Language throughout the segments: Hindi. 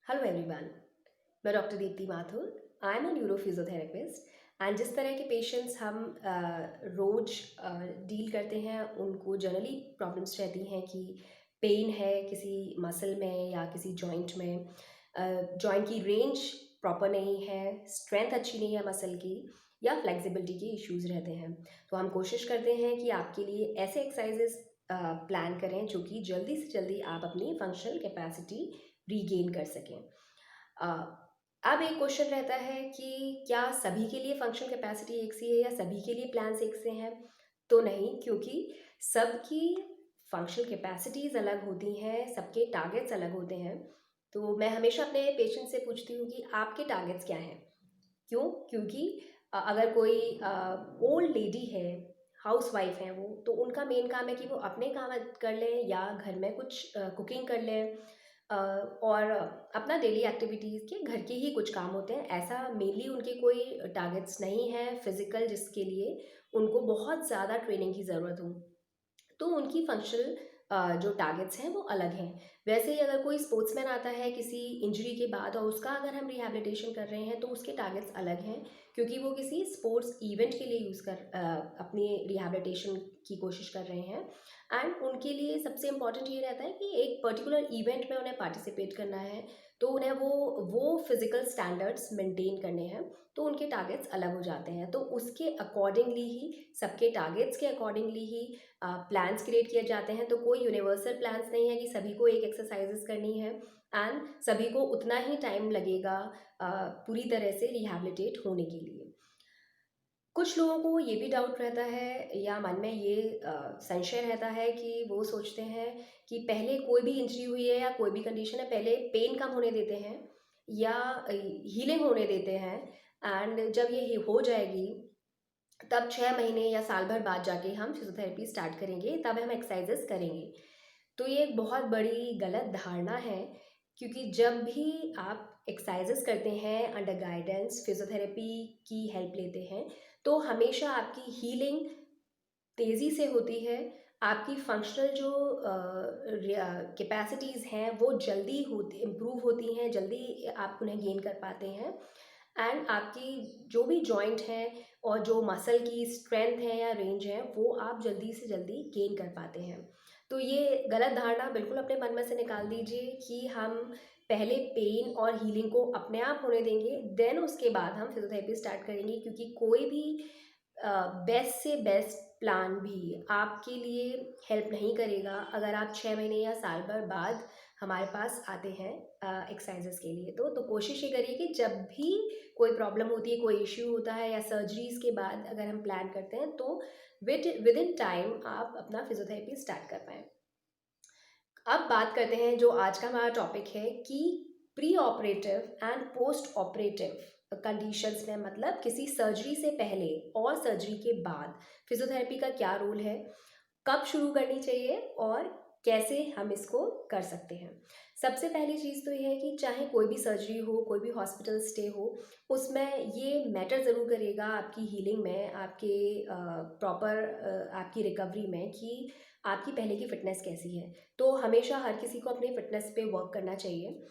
Hello everyone. मैं doctor Deepti Mathur. I am a neuro physiotherapist and जिस तरह के पेशेंट्स हम रोज डील करते हैं उनको जनरली प्रॉब्लम्स रहती हैं कि पेन है किसी मसल में या किसी जॉइंट में, जॉइंट की रेंज प्रॉपर नहीं है, स्ट्रेंथ अच्छी नहीं है मसल की, या फ्लेक्सिबिलिटी के इश्यूज रहते हैं। तो हम कोशिश करते हैं कि आपके लिए ऐसे एक्सरसाइजेस प्लान करें जो कि जल्दी से जल्दी आप अपनी फंक्शनल कैपेसिटी रीगेन कर सकें। अ, अब एक क्वेश्चन रहता है कि क्या सभी के लिए फंक्शनल कैपेसिटी एक सी है या सभी के लिए प्लान्स एक से हैं? तो नहीं, क्योंकि सबकी फंक्शनल कैपेसिटीज़ अलग होती हैं, सबके टारगेट्स अलग होते हैं। तो मैं हमेशा अपने पेशेंट से पूछती हूँ कि आपके टारगेट्स क्या हैं? क्यों? क्योंकि अगर कोई ओल्ड लेडी है, हाउसवाइफ हैं वो, तो उनका मेन काम है कि वो अपने काम कर लें या घर में कुछ कुकिंग कर लें, और अपना डेली एक्टिविटीज़ के घर के ही कुछ काम होते हैं। ऐसा मेनली उनके कोई टारगेट्स नहीं है फिज़िकल जिसके लिए उनको बहुत ज़्यादा ट्रेनिंग की ज़रूरत हो। तो उनकी फंक्शनल जो टारगेट्स हैं वो अलग हैं। वैसे ही अगर कोई स्पोर्ट्समैन आता है किसी इंजरी के बाद और उसका अगर हम रिहैबिलिटेशन कर रहे हैं तो उसके टारगेट्स अलग हैं, क्योंकि वो किसी स्पोर्ट्स इवेंट के लिए अपनी रिहैबिलिटेशन की कोशिश कर रहे हैं। एंड उनके लिए सबसे इम्पॉर्टेंट ये रहता है कि एक पर्टिकुलर इवेंट में उन्हें पार्टिसिपेट करना है, तो उन्हें वो फिज़िकल स्टैंडर्ड्स मेंटेन करने हैं। तो उनके टारगेट्स अलग हो जाते हैं, तो उसके अकॉर्डिंगली ही, सबके टारगेट्स के अकॉर्डिंगली ही प्लान्स क्रिएट किए जाते हैं। तो कोई यूनिवर्सल प्लान्स नहीं है कि सभी को एक एक्सरसाइजेस करनी है एंड सभी को उतना ही टाइम लगेगा पूरी तरह से रिहैबिलिटेट होने के लिए। कुछ लोगों को ये भी डाउट रहता है या मन में ये संशय रहता है कि वो सोचते हैं कि पहले कोई भी इंजरी हुई है या कोई भी कंडीशन है, पहले पेन कम होने देते हैं या हीलिंग होने देते हैं, एंड जब ये हो जाएगी तब 6 महीने या साल भर बाद जाके हम फिजियोथेरेपी स्टार्ट करेंगे, तब हम एक्सरसाइजेस करेंगे। तो ये एक बहुत बड़ी गलत धारणा है, क्योंकि जब भी आप एक्सरसाइजेस करते हैं अंडर गाइडेंस, फिजियोथेरेपी की हेल्प लेते हैं, तो हमेशा आपकी हीलिंग तेज़ी से होती है। आपकी फंक्शनल जो कैपेसिटीज़ हैं वो जल्दी होती इम्प्रूव होती हैं, जल्दी आप उन्हें गेन कर पाते हैं। एंड आपकी जो भी जॉइंट है और जो मसल की स्ट्रेंथ है या रेंज है वो आप जल्दी से जल्दी गेन कर पाते हैं। तो ये गलत धारणा बिल्कुल अपने मन में से निकाल दीजिए कि हम पहले पेन और हीलिंग को अपने आप होने देंगे, देन उसके बाद हम फिजियोथेरेपी स्टार्ट करेंगे, क्योंकि कोई भी बेस्ट से बेस्ट प्लान भी आपके लिए हेल्प नहीं करेगा अगर आप 6 महीने या साल भर बाद हमारे पास आते हैं एक्सरसाइजेस के लिए। तो कोशिश ये करिए कि जब भी कोई प्रॉब्लम होती है, कोई इश्यू होता है या सर्जरीज के बाद अगर हम प्लान करते हैं तो विद इन टाइम आप अपना फिजियोथेरेपी स्टार्ट कर पाएँ। अब बात करते हैं जो आज का हमारा टॉपिक है कि pre operative and post operative conditions में, मतलब किसी सर्जरी से पहले और सर्जरी के बाद फिजियोथेरेपी का क्या रोल है, कब शुरू करनी चाहिए और कैसे हम इसको कर सकते हैं। सबसे पहली चीज़ तो ये है कि चाहे कोई भी सर्जरी हो, कोई भी हॉस्पिटल स्टे हो, उसमें ये मैटर ज़रूर करेगा आपकी हीलिंग में, आपके आपकी रिकवरी में, कि आपकी पहले की फ़िटनेस कैसी है। तो हमेशा हर किसी को अपनी फ़िटनेस पे वर्क करना चाहिए।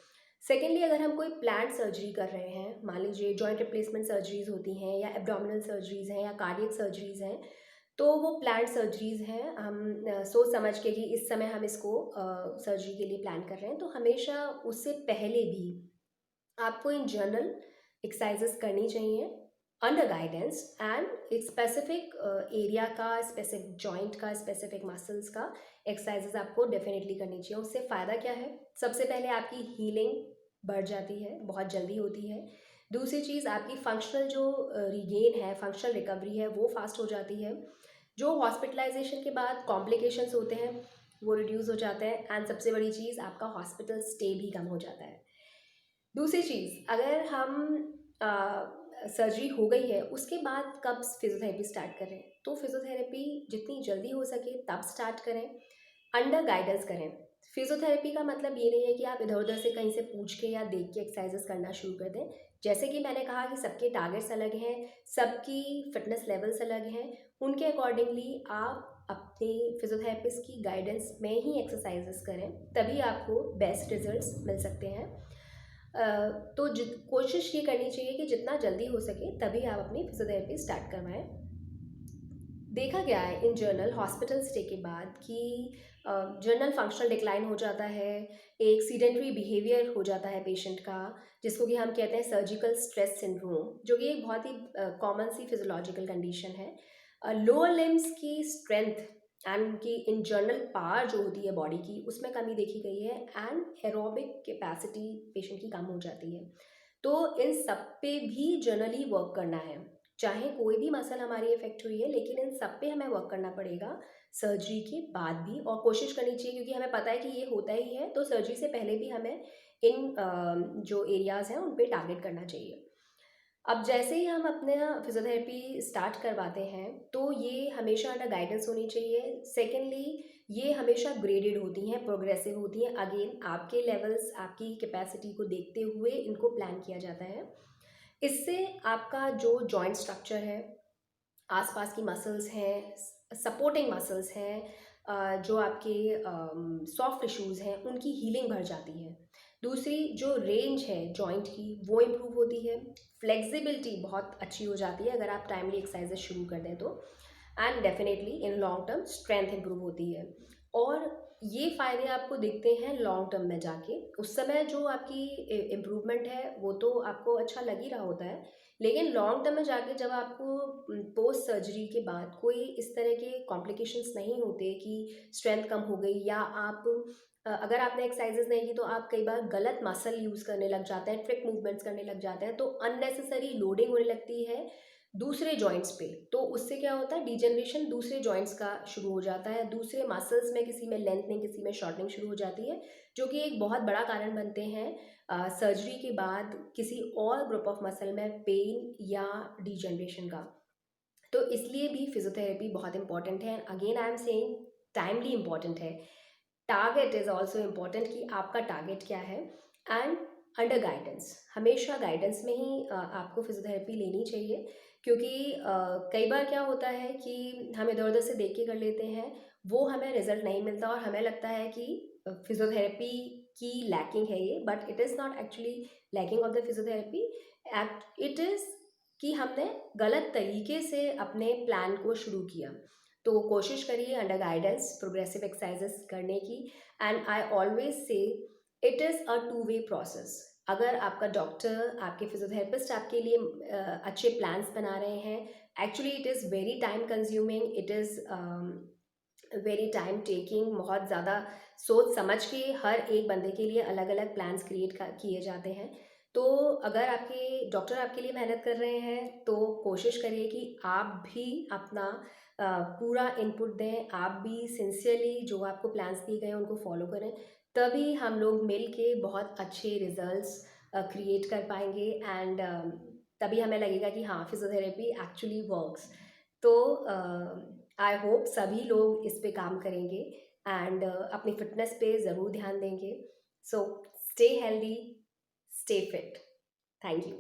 सेकेंडली, अगर हम कोई प्लान्ड सर्जरी कर रहे हैं, मान लीजिए जॉइंट रिप्लेसमेंट सर्जरीज़ होती हैं या एब्डोमिनल सर्जरीज़ हैं या कार्डियक सर्जरीज़ हैं, तो वो प्लान्ड सर्जरीज़ हैं। हम सोच समझ के कि इस समय हम इसको सर्जरी के लिए प्लान कर रहे हैं, तो हमेशा उससे पहले भी आपको इन जनरल एक्सरसाइजेस करनी चाहिए अंडर गाइडेंस, एंड एक स्पेसिफिक एरिया का, स्पेसिफिक जॉइंट का, स्पेसिफिक मसल्स का एक्सरसाइजेस आपको डेफिनेटली करनी चाहिए। उससे फ़ायदा क्या है? सबसे पहले आपकी हीलिंग बढ़ जाती है, बहुत जल्दी होती है। दूसरी चीज़, आपकी फंक्शनल जो रिगेन है, फंक्शनल रिकवरी है, वो फास्ट हो जाती है। जो हॉस्पिटलाइजेशन के बाद कॉम्प्लिकेशंस होते हैं वो रिड्यूस हो जाते हैं, एंड सबसे बड़ी चीज़, आपका हॉस्पिटल स्टे भी कम हो जाता है। दूसरी चीज़, अगर हम सर्जरी हो गई है उसके बाद कब फिजियोथेरेपी स्टार्ट करें, तो फिजियोथेरेपी जितनी जल्दी हो सके तब स्टार्ट करें, अंडर गाइडेंस करें। फिजियोथेरेपी का मतलब ये नहीं है कि आप इधर उधर से कहीं से पूछ के या देख के एक्सरसाइजेस करना शुरू कर दें। जैसे कि मैंने कहा कि सबके टारगेट्स अलग हैं, सबकी फिटनेस लेवल्स अलग हैं, उनके अकॉर्डिंगली आप अपने फिजियोथेरेपिस्ट की गाइडेंस में ही एक्सरसाइजेस करें, तभी आपको बेस्ट रिजल्ट्स मिल सकते हैं। तो कोशिश ये करनी चाहिए कि जितना जल्दी हो सके तभी आप अपनी फिजियोथेरेपी स्टार्ट करवाएं। देखा गया है इन जनरल हॉस्पिटल स्टे के बाद कि जनरल फंक्शनल डिक्लाइन हो जाता है, एक सीडेंटरी बिहेवियर हो जाता है पेशेंट का, जिसको कि हम कहते हैं सर्जिकल स्ट्रेस सिंड्रोम, जो कि एक बहुत ही कॉमन सी फिजियोलॉजिकल कंडीशन है। लोअर लिम्स की स्ट्रेंथ एंड उनकी इन जनरल पावर जो होती है बॉडी की, उसमें कमी देखी गई है एंड एरोबिक कैपेसिटी पेशेंट की कम हो जाती है। तो इन सब पे भी जनरली वर्क करना है, चाहे कोई भी मसल हमारी इफेक्ट हुई है, लेकिन इन सब पे हमें वर्क करना पड़ेगा सर्जरी के बाद भी, और कोशिश करनी चाहिए क्योंकि हमें पता है कि ये होता ही है, तो सर्जरी से पहले भी हमें इन जो एरियाज हैं उन पे टारगेट करना चाहिए। अब जैसे ही हम अपने फिजियोथेरेपी स्टार्ट करवाते हैं तो ये हमेशा अंडर गाइडेंस होनी चाहिए। सेकेंडली, ये हमेशा ग्रेडेड होती हैं, प्रोग्रेसिव होती हैं। अगेन आपके लेवल्स, आपकी कैपेसिटी को देखते हुए इनको प्लान किया जाता है। इससे आपका जो जॉइंट स्ट्रक्चर है, आसपास की मसल्स हैं, सपोर्टिंग मसल्स हैं, जो आपके सॉफ्ट टिश्यूज़ हैं, उनकी हीलिंग बढ़ जाती है। दूसरी जो रेंज है जॉइंट की, वो इम्प्रूव होती है। फ्लेक्सिबिलिटी बहुत अच्छी हो जाती है अगर आप टाइमली एक्सरसाइजेज शुरू कर दें तो। And definitely in long term strength improve होती है, और ये फ़ायदे आपको दिखते हैं लॉन्ग टर्म में जाके। उस समय जो आपकी इम्प्रूवमेंट है वो तो आपको अच्छा लग ही रहा होता है, लेकिन लॉन्ग टर्म में जाके जब आपको पोस्ट सर्जरी के बाद कोई इस तरह के कॉम्प्लिकेशंस नहीं होते कि स्ट्रेंथ कम हो गई, या आप अगर आपने एक्सरसाइजेज नहीं की तो आप कई बार गलत मसल यूज़ करने लग जाते हैं, ट्रिक मूवमेंट्स करने लग जाते हैं, तो अननेसेसरी लोडिंग होने लगती है दूसरे जॉइंट्स पे। तो उससे क्या होता है, डिजेनरेशन दूसरे जॉइंट्स का शुरू हो जाता है, दूसरे मसल्स में किसी में लेंथनिंग, किसी में शॉर्टनिंग शुरू हो जाती है, जो कि एक बहुत बड़ा कारण बनते हैं सर्जरी के बाद किसी और ग्रुप ऑफ मसल में पेन या डिजेनरेशन का। तो इसलिए भी फिजियोथेरेपी बहुत इंपॉर्टेंट है। Again I am saying timely important है। टारगेट इज़ ऑल्सो इम्पॉर्टेंट कि आपका टारगेट क्या है, एंड अंडर गाइडेंस, हमेशा गाइडेंस में ही आपको फिजियोथेरेपी लेनी चाहिए। क्योंकि कई बार क्या होता है कि हम इधर उधर से देख के कर लेते हैं, वो हमें रिजल्ट नहीं मिलता और हमें लगता है कि फिजियोथेरेपी की लैकिंग है ये, but it is not actually lacking of the physiotherapy. It is कि हमने गलत तरीके से अपने प्लान को शुरू किया। तो कोशिश करिए अंडर गाइडेंस प्रोग्रेसिव एक्सरसाइजेस करने की। And I always say it is a two way process. अगर आपका डॉक्टर, आपके फिजियोथेरेपिस्ट आपके लिए अच्छे प्लान्स बना रहे हैं, actually it is very time consuming, it is very time taking. बहुत ज़्यादा सोच समझ के हर एक बंदे के लिए अलग अलग प्लान्स क्रिएट किए जाते हैं। तो अगर आपके डॉक्टर आपके लिए मेहनत कर रहे हैं तो कोशिश करिए कि आप भी अपना पूरा इनपुट दें, आप भी सिंसियरली जो आपको प्लान्स दिए गए हैं उनको फॉलो करें। तभी हम लोग मिल के बहुत अच्छे रिजल्ट्स क्रिएट कर पाएंगे, एंड तभी हमें लगेगा कि हाँ, फिजियोथेरेपी एक्चुअली वर्क्स। तो आई होप सभी लोग इस पे काम करेंगे एंड अपनी फिटनेस पे ज़रूर ध्यान देंगे। So stay healthy, stay fit. Thank you.